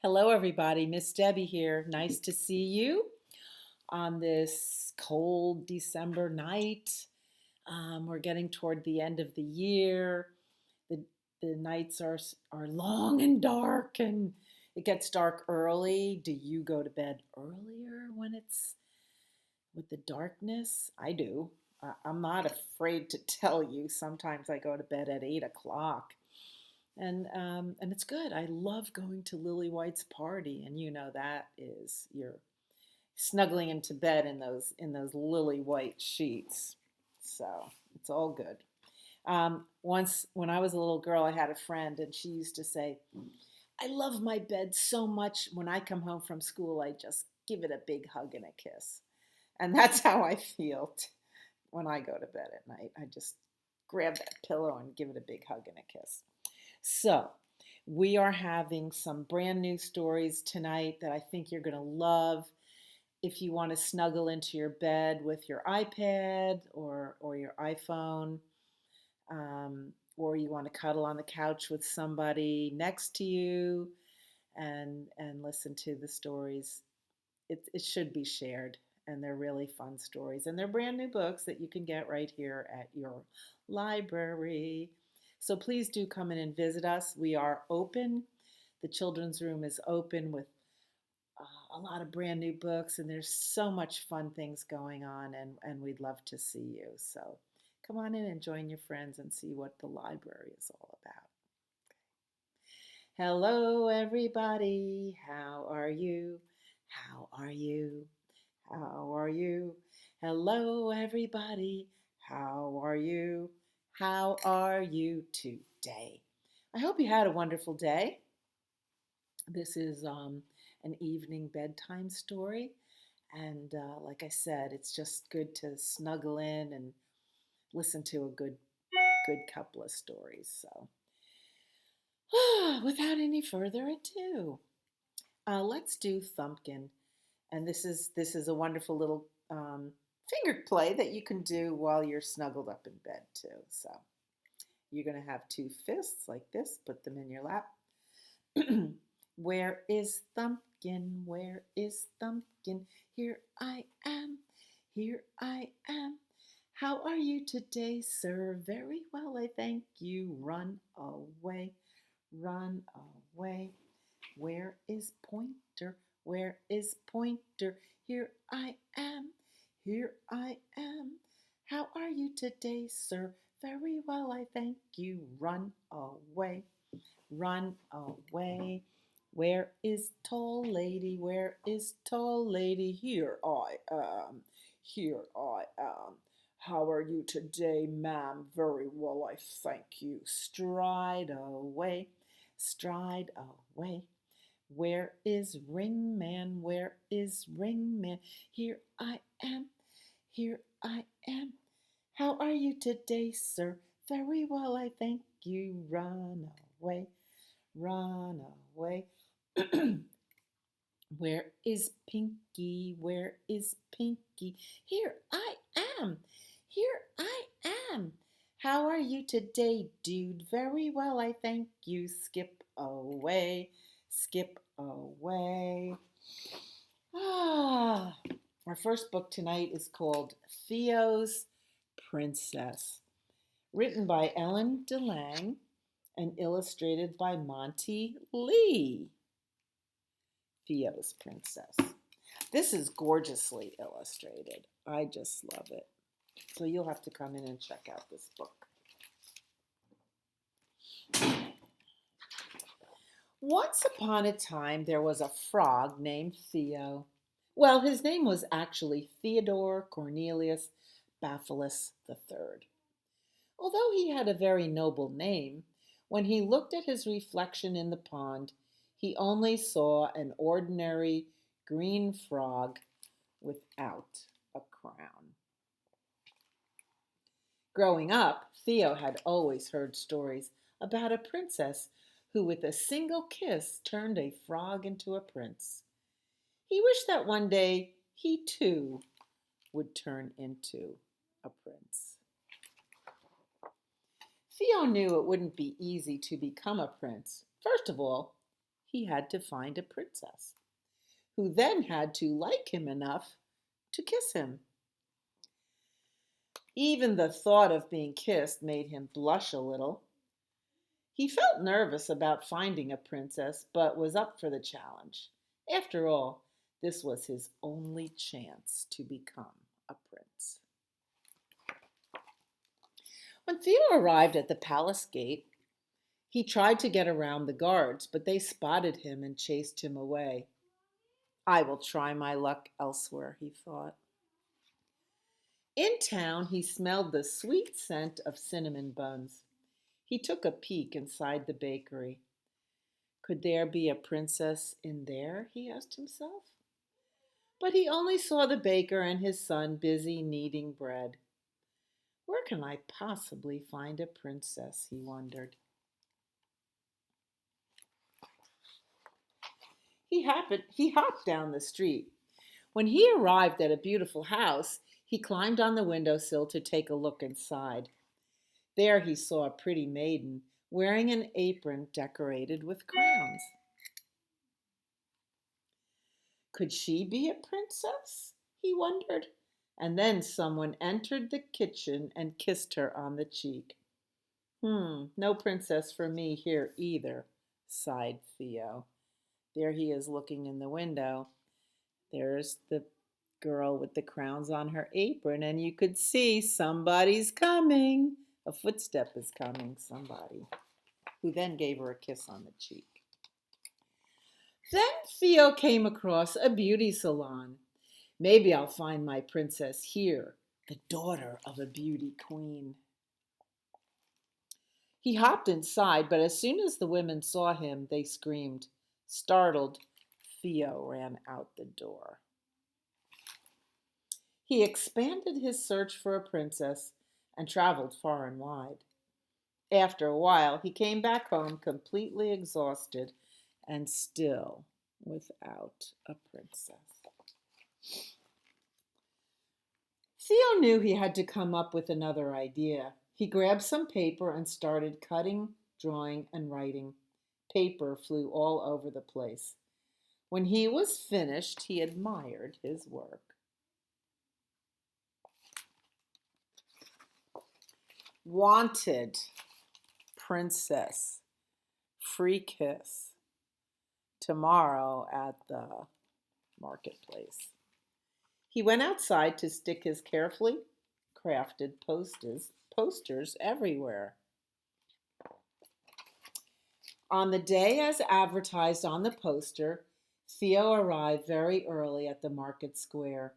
Hello, everybody. Miss Debbie here. Nice to see you on this cold December night. We're getting toward the end of the year. The, the nights are long and dark, and it gets dark early. Do you go to bed earlier when it's with the darkness? I do. I'm not afraid to tell you. Sometimes I go to bed at 8 o'clock. And it's good. I love going to Lily White's party, and that is you're snuggling into bed in those lily white sheets. So it's all good. Once when I was a little girl, I had a friend, and she used to say, "I love my bed so much. When I come home from school, I just give it a big hug and a kiss." And that's how I feel when I go to bed at night. I just grab that pillow and give it a big hug and a kiss. So, we are having some brand new stories tonight that I think you're going to love. If you want to snuggle into your bed with your iPad or your iPhone, or you want to cuddle on the couch with somebody next to you and listen to the stories, it should be shared. And they're really fun stories. And they're brand new books that you can get right here at your library. So please do come in and visit us. We are open. The children's room is open with a lot of brand new books, and there's so much fun things going on, and we'd love to see you. So come on in and join your friends and see what the library is all about. Hello, everybody. How are you? How are you? How are you? Hello, everybody. How are you? How are you today? I hope you had a wonderful day. This is an evening bedtime story. And like I said, it's just good to snuggle in and listen to a good couple of stories. So, without any further ado, let's do Thumpkin. And this is a wonderful little finger play that you can do while you're snuggled up in bed too. So you're going to have two fists like this, put them in your lap. Where is Thumpkin? Where is Thumpkin? Here I am, here I am. How are you today, sir? Very well, I thank you. Run away, run away. Where is Pointer? Where is Pointer? Here I am, here I am. How are you today, sir? Very well, I thank you. Run away, run away. Where is Tall Lady? Where is Tall Lady? Here I am, here I am. How are you today, ma'am? Very well, I thank you. Stride away, stride away. Where is Ringman? Where is Ringman? Here I am, here I am. How are you today, sir? Very well, I thank you. Run away, run away. Where is Pinky? Where is Pinky? Here I am, here I am. How are you today, dude? Very well, I thank you. Skip away, skip away. Ah, our first book tonight is called Theo's Princess, written by Ellen DeLange and illustrated by Monty Lee. Theo's Princess. This is gorgeously illustrated. I just love it. So you'll have to come in and check out this book. Once upon a time, there was a frog named Theo. Well, his name was actually Theodore Cornelius Baphilus III. Although he had a very noble name, when he looked at his reflection in the pond, he only saw an ordinary green frog without a crown. Growing up, Theo had always heard stories about a princess who with a single kiss turned a frog into a prince. He wished that one day he too would turn into a prince. Theo knew it wouldn't be easy to become a prince. First of all, he had to find a princess, who then had to like him enough to kiss him. Even the thought of being kissed made him blush a little. He felt nervous about finding a princess, but was up for the challenge. After all, this was his only chance to become a prince. When Theo arrived at the palace gate, he tried to get around the guards, but they spotted him and chased him away. I will try my luck elsewhere, he thought. In town, he smelled the sweet scent of cinnamon buns. He took a peek inside the bakery. Could there be a princess in there, he asked himself. But he only saw the baker and his son busy kneading bread. Where can I possibly find a princess, he wondered. He hopped down the street. When he arrived at a beautiful house, he climbed on the windowsill to take a look inside. There he saw a pretty maiden wearing an apron decorated with crowns. Could she be a princess? He wondered. And then someone entered the kitchen and kissed her on the cheek. No princess for me here either, sighed Theo. There he is looking in the window. There's the girl with the crowns on her apron, and you could see somebody's coming. A footstep is coming, somebody, who then gave her a kiss on the cheek. Then Theo came across a beauty salon. Maybe I'll find my princess here, the daughter of a beauty queen. He hopped inside, but as soon as the women saw him, they screamed. Startled, Theo ran out the door. He expanded his search for a princess and traveled far and wide. After a while, he came back home completely exhausted and still without a princess. Theo knew he had to come up with another idea. He grabbed some paper and started cutting, drawing, and writing. Paper flew all over the place. When he was finished, he admired his work. Wanted, princess, free kiss, tomorrow at the marketplace. He went outside to stick his carefully crafted posters everywhere. On the day as advertised on the poster, Theo arrived very early at the market square.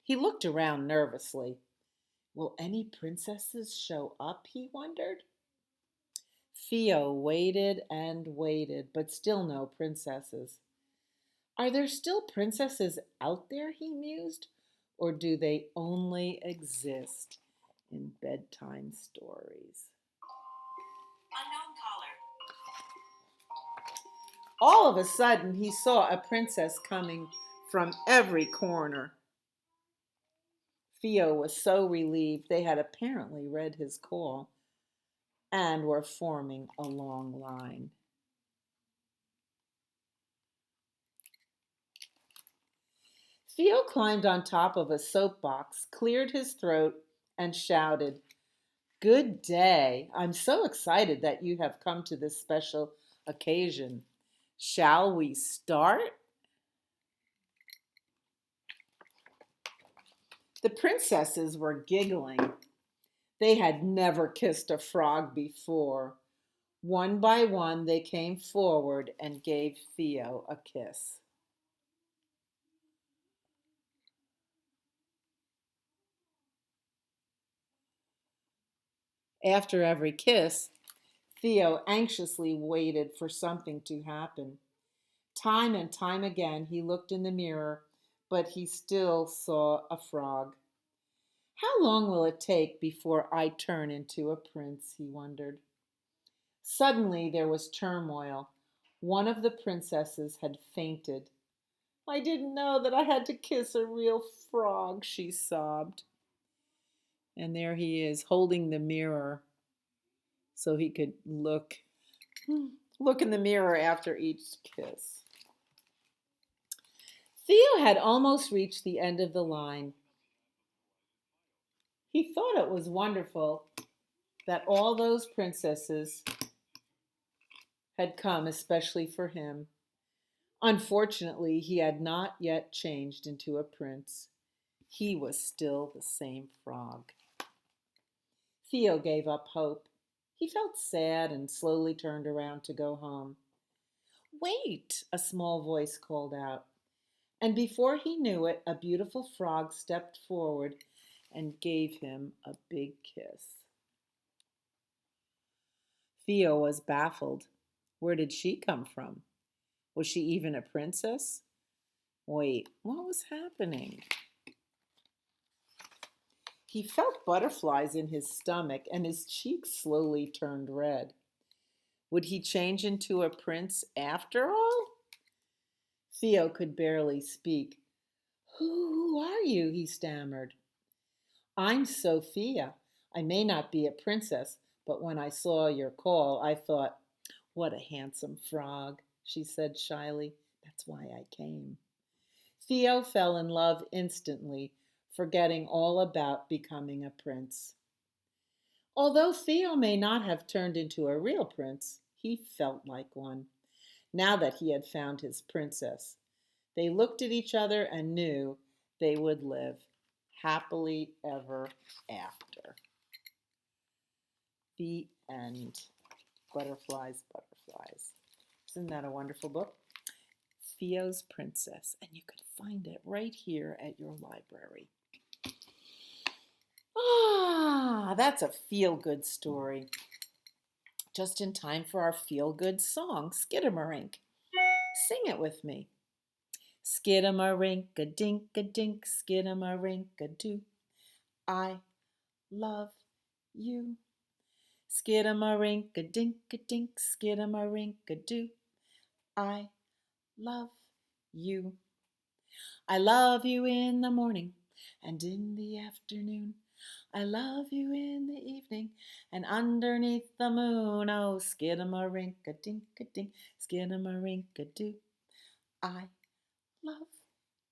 He looked around nervously. Will any princesses show up, he wondered. Theo waited and waited, but still no princesses. Are there still princesses out there, he mused, or do they only exist in bedtime stories? Unknown caller. All of a sudden, he saw a princess coming from every corner. Theo was so relieved they had apparently read his call and were forming a long line. Theo climbed on top of a soapbox, cleared his throat, and shouted, "Good day. I'm so excited that you have come to this special occasion. Shall we start?" The princesses were giggling. They had never kissed a frog before. One by one, they came forward and gave Theo a kiss. After every kiss, Theo anxiously waited for something to happen. Time and time again, he looked in the mirror, but he still saw a frog. How long will it take before I turn into a prince, he wondered. Suddenly there was turmoil. One of the princesses had fainted. I didn't know that I had to kiss a real frog, she sobbed. And there he is, holding the mirror so he could look. Look in the mirror after each kiss. Theo had almost reached the end of the line. He thought it was wonderful that all those princesses had come especially for him. Unfortunately, he had not yet changed into a prince. He was still the same frog. Theo gave up hope. He felt sad and slowly turned around to go home. Wait, a small voice called out. And before he knew it, a beautiful frog stepped forward and gave him a big kiss. Theo was baffled. Where did she come from? Was she even a princess? Wait, what was happening? He felt butterflies in his stomach and his cheeks slowly turned red. Would he change into a prince after all? Theo could barely speak. Who are you? He stammered. I'm Sophia. I may not be a princess, but when I saw your call, I thought, what a handsome frog, she said shyly. That's why I came. Theo fell in love instantly, forgetting all about becoming a prince. Although Theo may not have turned into a real prince, he felt like one, now that he had found his princess. They looked at each other and knew they would live happily ever after. The end. Butterflies, butterflies. Isn't that a wonderful book? Theo's Princess, and you could find it right here at your library. That's a feel-good story. Just in time for our feel-good song, Skidamarink. Sing it with me. Skidamarink-a-dink-a-dink, skidamarink-a-doo. I love you. Skidamarink-a-dink-a-dink, skidamarink-a-doo. I love you. I love you in the morning and in the afternoon. I love you in the evening and underneath the moon. Oh, skidamarink-a-dink-a-dink, skidamarink-a-doo. I love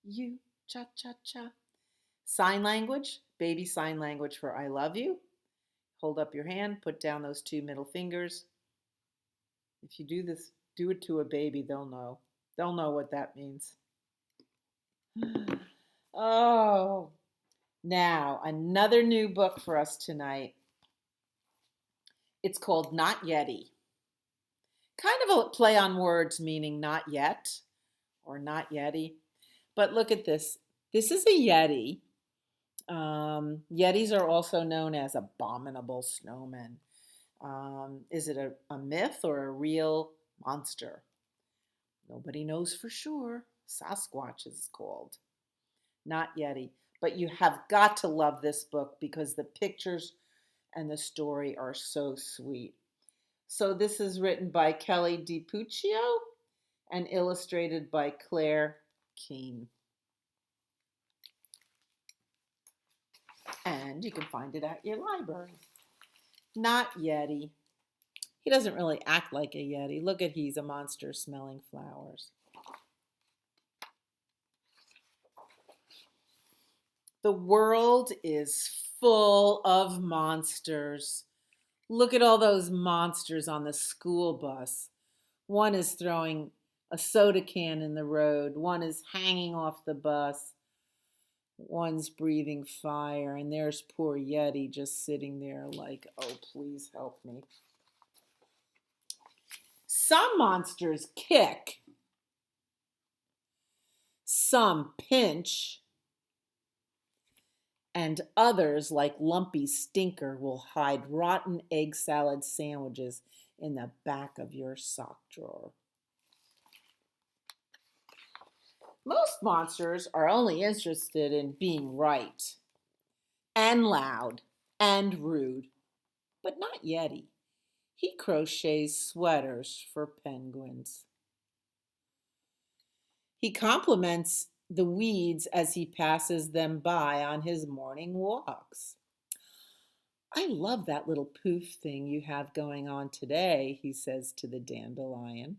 you. Cha-cha-cha. Sign language, baby sign language for I love you. Hold up your hand, put down those two middle fingers. If you do this, do it to a baby, they'll know. They'll know what that means. Oh, now another new book for us tonight. It's called Not Yeti. Kind of a play on words meaning not yet or not Yeti. But look at this. This is a Yeti. Yetis are also known as abominable snowmen. Is it a myth or a real monster? Nobody knows for sure. Sasquatch is called. Not Yeti. But you have got to love this book because the pictures and the story are so sweet. So this is written by Kelly DiPuccio and illustrated by Claire Keene. And you can find it at your library. Not Yeti. He doesn't really act like a Yeti. Look at he's a monster smelling flowers. The world is full of monsters. Look at all those monsters on the school bus. One is throwing a soda can in the road. One is hanging off the bus. One's breathing fire. And there's poor Yeti just sitting there like, oh, please help me. Some monsters kick. Some pinch. And others, like Lumpy Stinker, will hide rotten egg salad sandwiches in the back of your sock drawer. Most monsters are only interested in being right and loud and rude, but not Yeti. He crochets sweaters for penguins. He compliments the weeds as he passes them by on his morning walks. I love that little poof thing you have going on today, he says to the dandelion.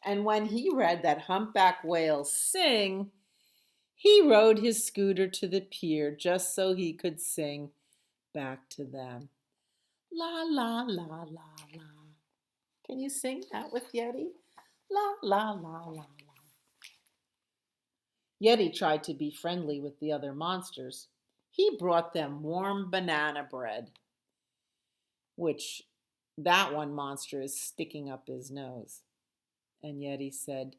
And when he read that humpback whales sing, he rode his scooter to the pier just so he could sing back to them. La, la, la, la, la. Can you sing that with Yeti? La, la, la, la, la. Yeti tried to be friendly with the other monsters. He brought them warm banana bread, which that one monster is sticking up his nose. And Yeti said,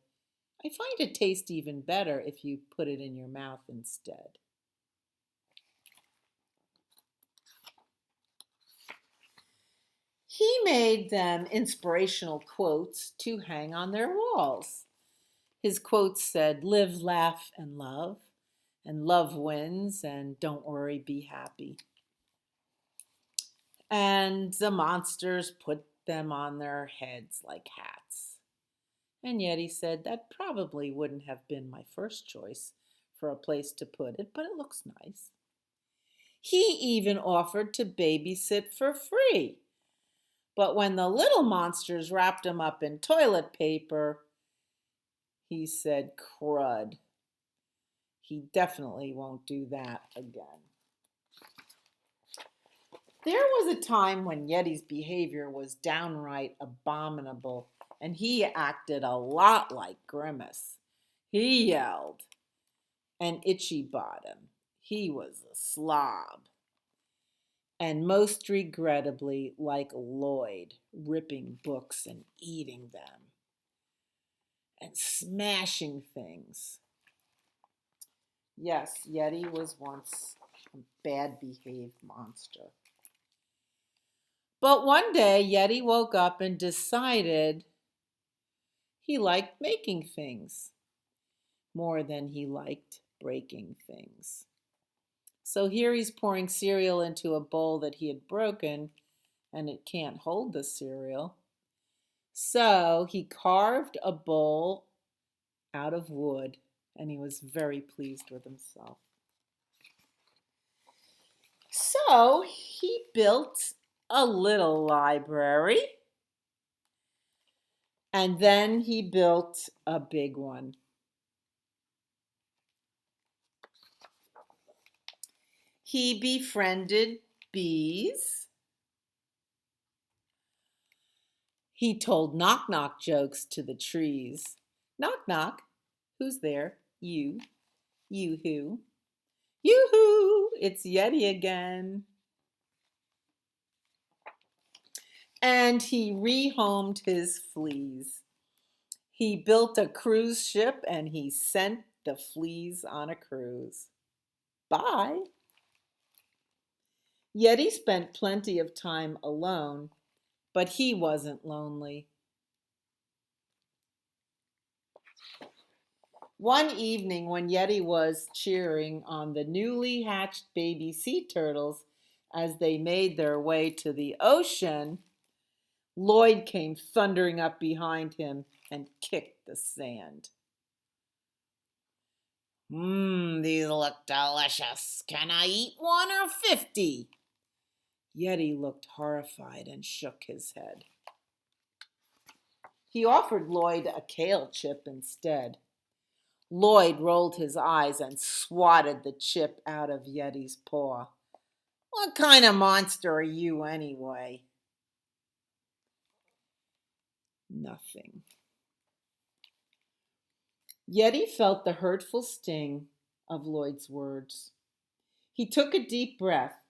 I find it taste even better if you put it in your mouth instead. He made them inspirational quotes to hang on their walls. His quotes said, live, laugh, and love wins, and don't worry, be happy. And the monsters put them on their heads like hats. And Yeti said, that probably wouldn't have been my first choice for a place to put it, but it looks nice. He even offered to babysit for free. But when the little monsters wrapped him up in toilet paper, he said, crud. He definitely won't do that again. There was a time when Yeti's behavior was downright abominable, and he acted a lot like Grimace. He yelled, and Itchy Bottom. He was a slob. And most regrettably, like Lloyd, ripping books and eating them, and smashing things. Yes, Yeti was once a bad behaved monster. But one day, Yeti woke up and decided he liked making things more than he liked breaking things. So here he's pouring cereal into a bowl that he had broken, and it can't hold the cereal. So he carved a bowl out of wood, and he was very pleased with himself. So he built a little library, and then he built a big one. He befriended bees. He told knock-knock jokes to the trees. Knock, knock. Who's there? You. You who? Yoo-hoo! It's Yeti again. And he rehomed his fleas. He built a cruise ship and he sent the fleas on a cruise. Bye. Yeti spent plenty of time alone, but he wasn't lonely. One evening when Yeti was cheering on the newly hatched baby sea turtles as they made their way to the ocean, Lloyd came thundering up behind him and kicked the sand. These look delicious. Can I eat one or 50? Yeti looked horrified and shook his head. He offered Lloyd a kale chip instead. Lloyd rolled his eyes and swatted the chip out of Yeti's paw. What kind of monster are you anyway? Nothing. Yeti felt the hurtful sting of Lloyd's words. He took a deep breath.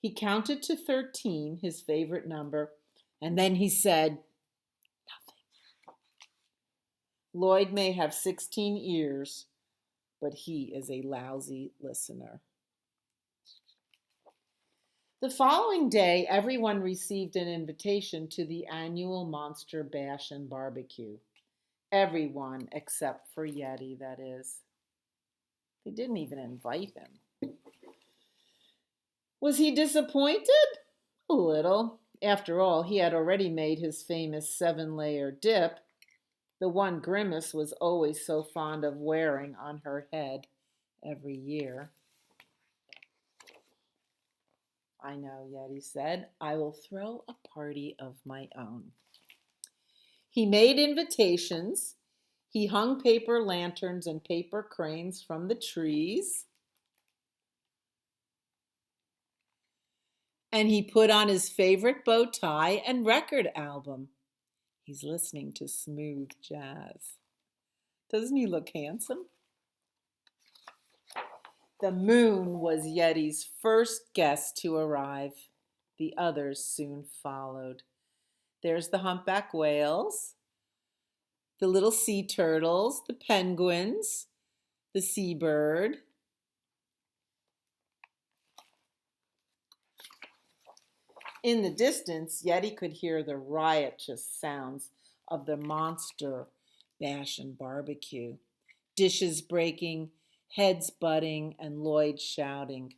He counted to 13, his favorite number, and then he said, nothing. Lloyd may have 16 ears, but he is a lousy listener. The following day, everyone received an invitation to the annual Monster Bash and Barbecue. Everyone except for Yeti, that is. They didn't even invite him. Was he disappointed? A little. After all, he had already made his famous 7-layer dip, the one Grimace was always so fond of wearing on her head every year. I know, Yeti said. I will throw a party of my own. He made invitations. He hung paper lanterns and paper cranes from the trees. And he put on his favorite bow tie and record album. He's listening to smooth jazz. Doesn't he look handsome? The moon was Yeti's first guest to arrive. The others soon followed. There's the humpback whales, the little sea turtles, the penguins, the seabird. In the distance, Yeti could hear the riotous sounds of the monster bash and barbecue. Dishes breaking, heads butting, and Lloyd shouting.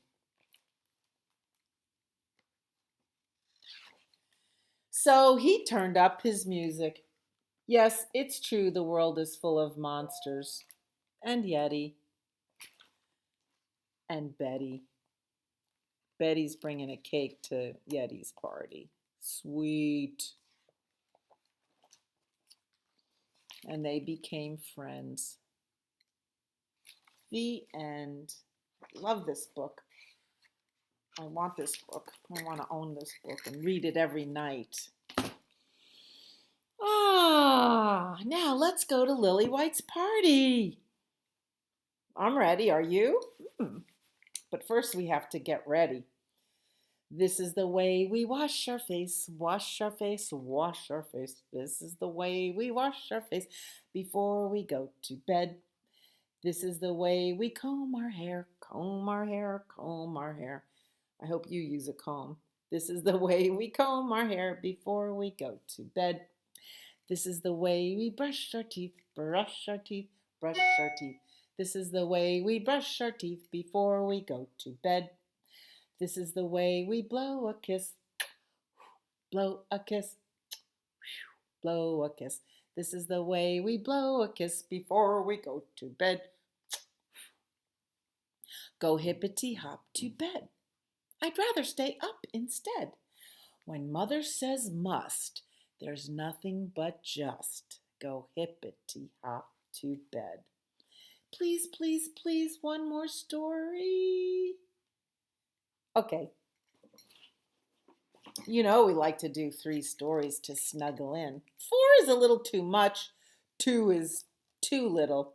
So he turned up his music. Yes, it's true the world is full of monsters. And Yeti. And Betty. Betty's bringing a cake to Yeti's party. Sweet. And they became friends. The end. Love this book. I want this book. I want to own this book and read it every night. Now let's go to Lily White's party. I'm ready. Are you? But first we have to get ready. This is the way we wash our face, wash our face, wash our face. This is the way we wash our face before we go to bed. This is the way we comb our hair, comb our hair, comb our hair. I hope you use a comb. This is the way we comb our hair before we go to bed. This is the way we brush our teeth, brush our teeth, brush our teeth. This is the way we brush our teeth before we go to bed. This is the way we blow a kiss, blow a kiss, blow a kiss. This is the way we blow a kiss before we go to bed. Go hippity hop to bed. I'd rather stay up instead. When mother says must, there's nothing but just go hippity hop to bed. Please, please, please, one more story. Okay. You know we like to do 3 stories to snuggle in. 4 is a little too much, 2 is too little,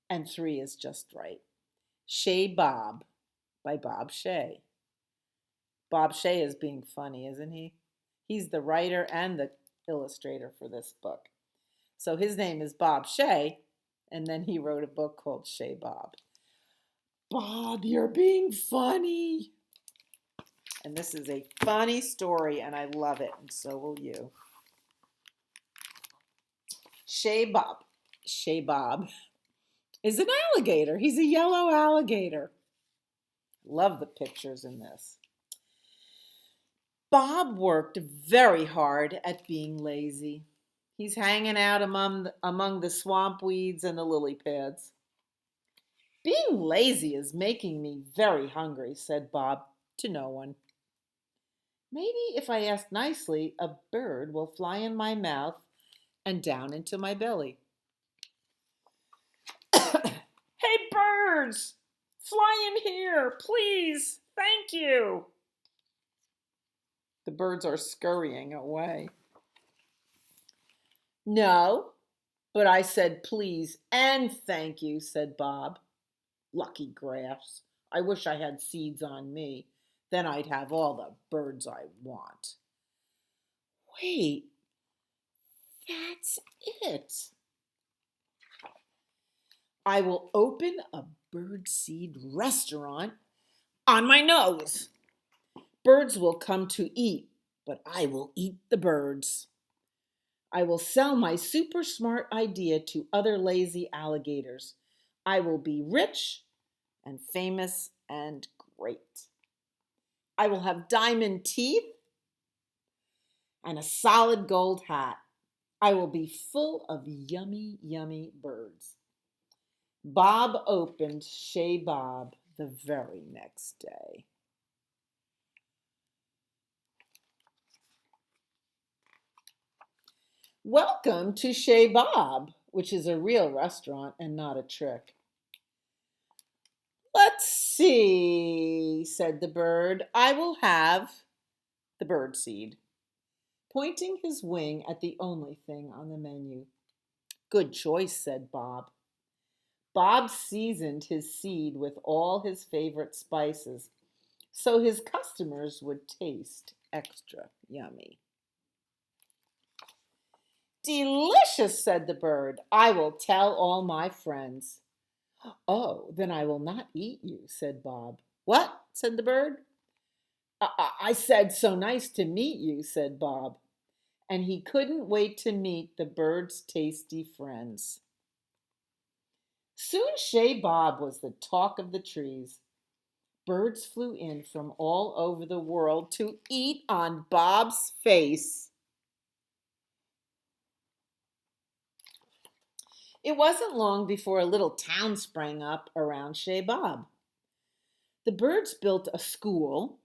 and 3 is just right. Shay Bob by Bob Shay. Bob Shay is being funny, isn't he? He's the writer and the illustrator for this book. So his name is Bob Shay, and then he wrote a book called Shay Bob. Bob, you're being funny. And this is a funny story, and I love it, and so will you. Shay Bob is an alligator. He's a yellow alligator. Love the pictures in this. Bob worked very hard at being lazy. He's hanging out among the swamp weeds and the lily pads. Being lazy is making me very hungry, said Bob to no one. Maybe if I ask nicely, a bird will fly in my mouth and down into my belly. Hey, birds! Fly in here, please! Thank you! The birds are scurrying away. No, but I said please and thank you, said Bob. Lucky grass. I wish I had seeds on me. Then I'd have all the birds I want. Wait, that's it. I will open a birdseed restaurant on my nose. Birds will come to eat, but I will eat the birds. I will sell my super smart idea to other lazy alligators. I will be rich and famous and great. I will have diamond teeth and a solid gold hat. I will be full of yummy, yummy birds. Bob opened Chez Bob the very next day. Welcome to Chez Bob, which is a real restaurant and not a trick. Let's see, said the bird. I will have the birdseed, pointing his wing at the only thing on the menu. Good choice, said Bob. Bob seasoned his seed with all his favorite spices so his customers would taste extra yummy. Delicious, said the bird. I will tell all my friends. Oh, then I will not eat you, said Bob. What? Said the bird. I said so nice to meet you, said Bob. And he couldn't wait to meet the bird's tasty friends. Soon Chez Bob was the talk of the trees. Birds flew in from all over the world to eat on Bob's face. It wasn't long before a little town sprang up around Chez Bob. The birds built a school,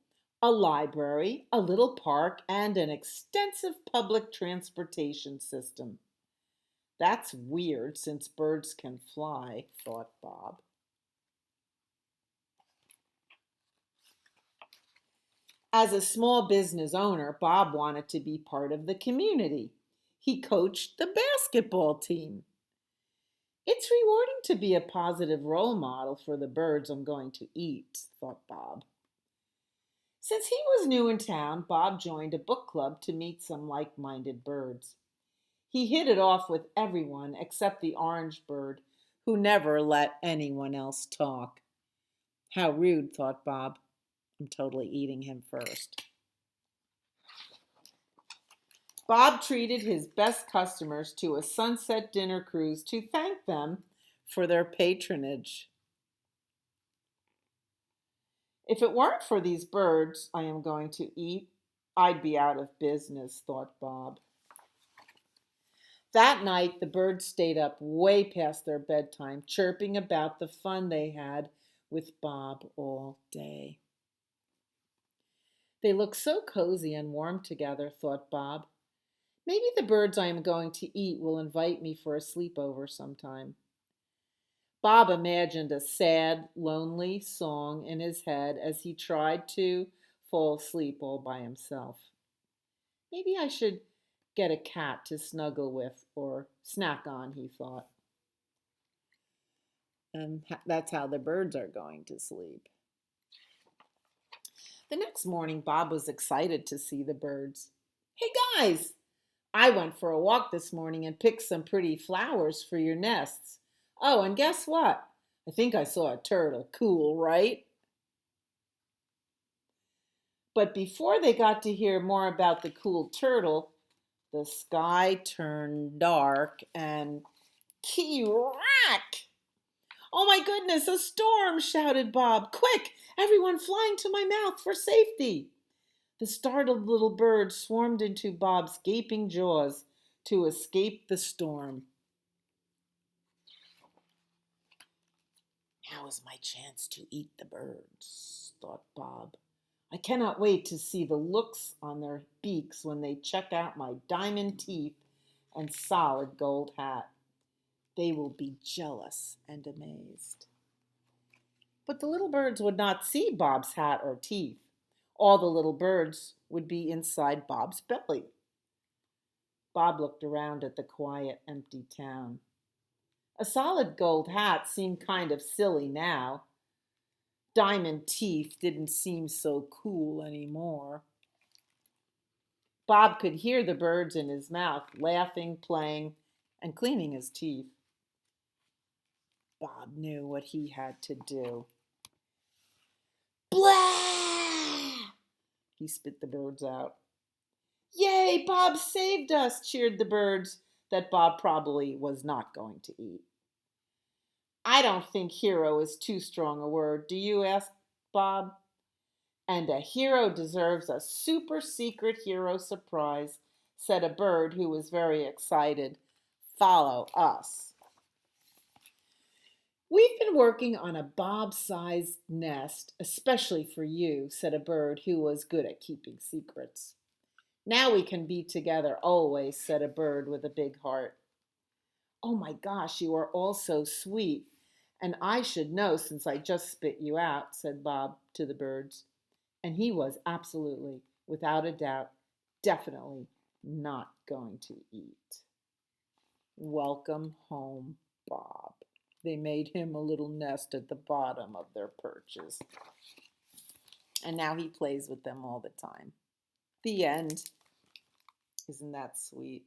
a library, a little park, and an extensive public transportation system. That's weird since birds can fly, thought Bob. As a small business owner, Bob wanted to be part of the community. He coached the basketball team. It's rewarding to be a positive role model for the birds I'm going to eat, thought Bob. Since he was new in town, Bob joined a book club to meet some like-minded birds. He hit it off with everyone except the orange bird, who never let anyone else talk. How rude, thought Bob. I'm totally eating him first. Bob treated his best customers to a sunset dinner cruise to thank them for their patronage. If it weren't for these birds I am going to eat, I'd be out of business, thought Bob. That night, the birds stayed up way past their bedtime, chirping about the fun they had with Bob all day. They look so cozy and warm together, thought Bob. Maybe the birds I am going to eat will invite me for a sleepover sometime. Bob imagined a sad, lonely song in his head as he tried to fall asleep all by himself. Maybe I should get a cat to snuggle with or snack on, he thought. And that's how the birds are going to sleep. The next morning, Bob was excited to see the birds. Hey guys, I went for a walk this morning and picked some pretty flowers for your nests. Oh, and guess what? I think I saw a turtle. Cool, right? But before they got to hear more about the cool turtle, the sky turned dark and kee-rack! Oh my goodness, a storm, shouted Bob. Quick, everyone flying to my mouth for safety. The startled little birds swarmed into Bob's gaping jaws to escape the storm. Now is my chance to eat the birds, thought Bob. I cannot wait to see the looks on their beaks when they check out my diamond teeth and solid gold hat. They will be jealous and amazed. But the little birds would not see Bob's hat or teeth. All the little birds would be inside Bob's belly. Bob looked around at the quiet, empty town. A solid gold hat seemed kind of silly now. Diamond teeth didn't seem so cool anymore. Bob could hear the birds in his mouth, laughing, playing, and cleaning his teeth. Bob knew what he had to do. Blah! He spit the birds out. Yay, Bob saved us, cheered the birds that Bob probably was not going to eat. I don't think hero is too strong a word, do you? Asked Bob. And a hero deserves a super secret hero surprise, said a bird who was very excited. Follow us. We've been working on a bob-sized nest, especially for you, said a bird who was good at keeping secrets. Now we can be together always, said a bird with a big heart. Oh my gosh, you are all so sweet. And I should know since I just spit you out, said Bob to the birds. And he was absolutely, without a doubt, definitely not going to eat. Welcome home, Bob. They made him a little nest at the bottom of their perches. And now he plays with them all the time. The end. Isn't that sweet?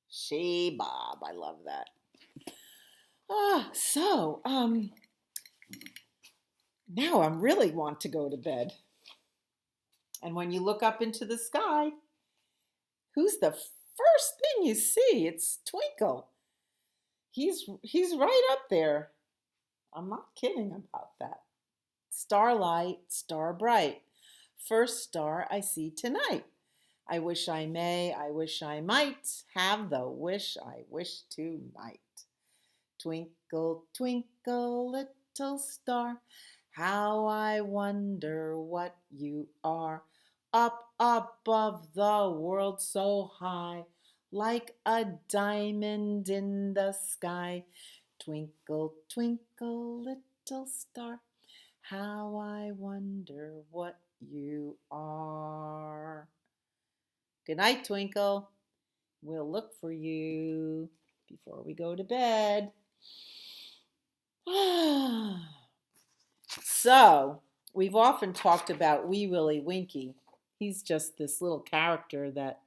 She Bob. I love that. Now I really want to go to bed. And when you look up into the sky, who's the first thing you see? It's Twinkle. He's right up there. I'm not kidding about that. Starlight, star bright, first star I see tonight. I wish I may, I wish I might have the wish I wish tonight. Twinkle, twinkle, little star, how I wonder what you are. Up above the world so high, like a diamond in the sky. Twinkle, twinkle, little star, how I wonder what you are. Good night, Twinkle. We'll look for you before we go to bed. So, we've often talked about Wee Willie Winkie. He's just this little character that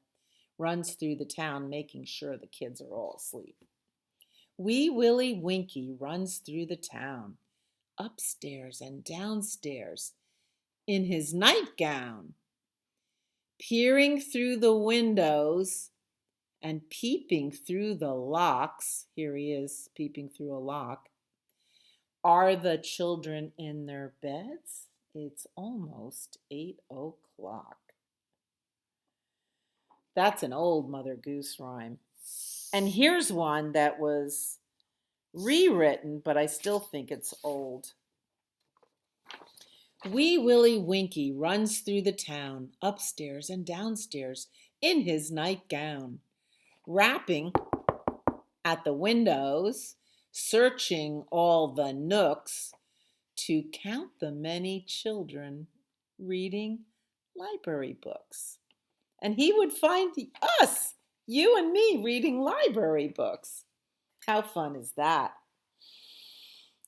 runs through the town making sure the kids are all asleep. Wee Willie Winkie runs through the town, upstairs and downstairs, in his nightgown, peering through the windows and peeping through the locks. Here he is, peeping through a lock. Are the children in their beds? It's almost 8 o'clock. That's an old Mother Goose rhyme. And here's one that was rewritten, but I still think it's old. Wee Willie Winkie runs through the town, upstairs and downstairs, in his nightgown, rapping at the windows, searching all the nooks to count the many children reading library books. And he would find us, you and me, reading library books. How fun is that?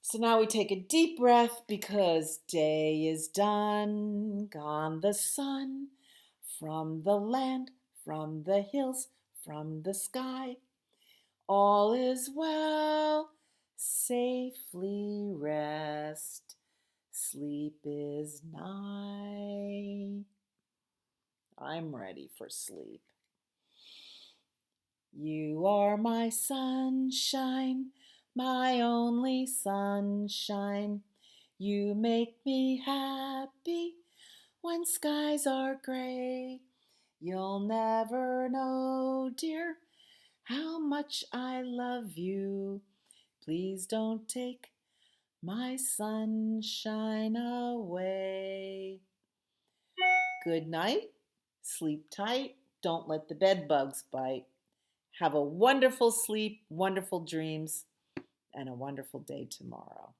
So now we take a deep breath because day is done, gone the sun, from the land, from the hills, from the sky. All is well, safely rest, sleep is nigh. I'm ready for sleep. You are my sunshine, my only sunshine. You make me happy when skies are gray. You'll never know, dear, how much I love you. Please don't take my sunshine away. Good night. Sleep tight. Don't let the bed bugs bite. Have a wonderful sleep, wonderful dreams, and a wonderful day tomorrow.